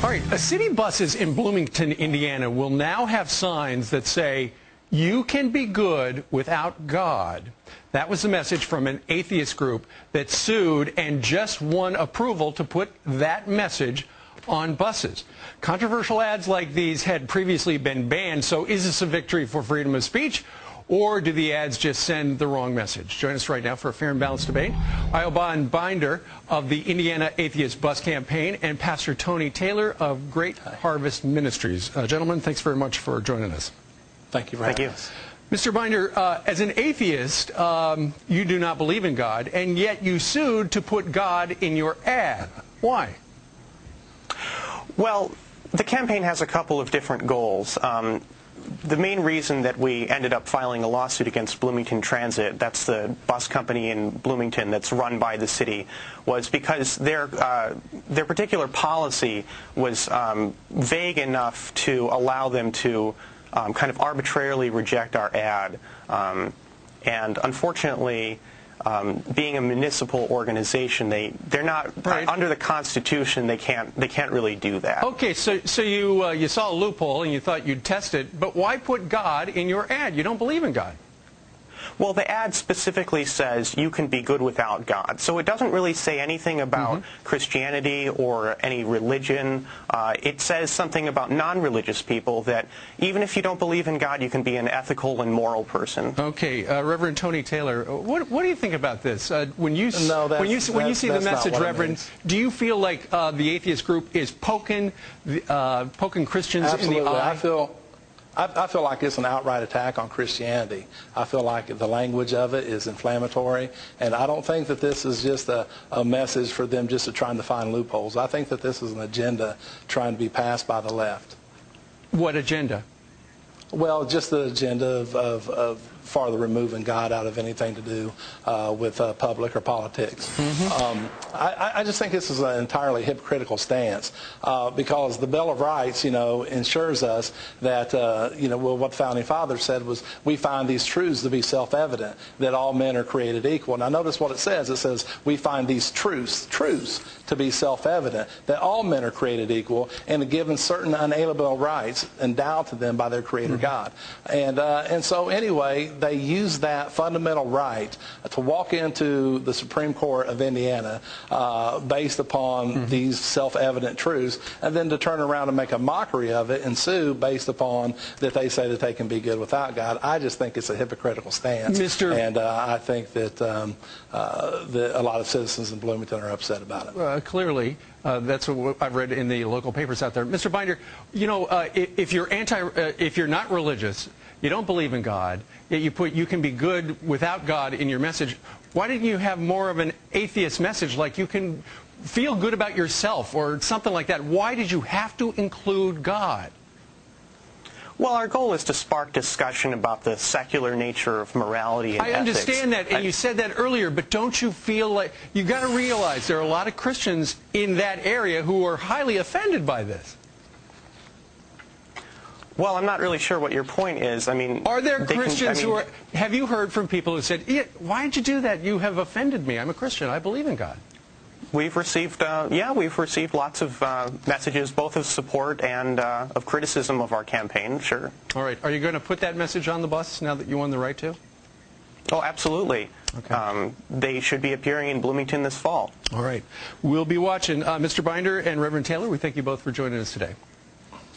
All right, city buses in Bloomington, Indiana will now have signs that say, "You can be good without God." That was the message from an atheist group that sued and just won approval to put that message on buses. Controversial ads like these had previously been banned, so is this a victory for freedom of speech, or do the ads just send the wrong message? Join us right now for a fair and balanced debate. Eoban Binder of the Indiana Atheist Bus Campaign and Pastor Tony Taylor of Great Harvest Ministries. Gentlemen, thanks very much for joining us. Thank you for having us. Mr. Binder, as an atheist, you do not believe in God, and yet you sued to put God in your ad. Why? Well, the campaign has a couple of different goals. The main reason that we ended up filing a lawsuit against Bloomington Transit, that's the bus company in Bloomington that's run by the city, was because their particular policy was vague enough to allow them to kind of arbitrarily reject our ad. And unfortunately, being a municipal organization, they're not under the Constitution. They can't really do that. Okay, so you saw a loophole and you thought you'd test it, but why put God in your ad? You don't believe in God. Well, the ad specifically says you can be good without God. So it doesn't really say anything about Christianity or any religion. It says something about non-religious people, that even if you don't believe in God, you can be an ethical and moral person. Okay, Reverend Tony Taylor, what do you think about this? When you see the message, Reverend, do you feel like the atheist group is poking Christians in the eye? I feel like it's an outright attack on Christianity. I feel like the language of it is inflammatory, and I don't think that this is just a message for them just to trying to find loopholes. I think that this is an agenda trying to be passed by the left. What agenda? Well, just the agenda of farther removing God out of anything to do with public or politics. I just think this is an entirely hypocritical stance because the Bill of Rights, ensures us that, what the Founding Fathers said was, we find these truths to be self-evident, that all men are created equal. Now, notice what it says. It says, we find these truths to be self-evident, that all men are created equal and are given certain unalienable rights endowed to them by their Creator God. And so anyway, they use that fundamental right to walk into the Supreme Court of Indiana based upon these self-evident truths, and then to turn around and make a mockery of it and sue based upon that they say that they can be good without God. I just think it's a hypocritical stance, and I think that a lot of citizens in Bloomington are upset about it. Clearly, that's what I've read in the local papers out there. Mr. Binder, if you're not religious, you don't believe in God, yet you put "you can be good without God" in your message, why didn't you have more of an atheist message, like you can feel good about yourself or something like that? Why did you have to include God? Well, our goal is to spark discussion about the secular nature of morality and ethics. I understand that, and you said that earlier, but don't you feel like you've got to realize there are a lot of Christians in that area who are highly offended by this? Well, I'm not really sure what your point is. I mean, are there Christians who are... Have you heard from people who said, "Why did you do that? You have offended me. I'm a Christian. I believe in God"? We've received, we've received lots of messages, both of support and of criticism of our campaign, sure. All right. Are you going to put that message on the bus now that you won the right to? Oh, absolutely. Okay. They should be appearing in Bloomington this fall. All right. We'll be watching. Mr. Binder and Reverend Taylor, we thank you both for joining us today.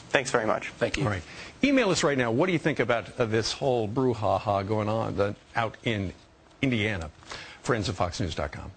Thanks very much. Thank you. All right. Email us right now. What do you think about this whole brouhaha going on out in Indiana? Friends at FoxNews.com.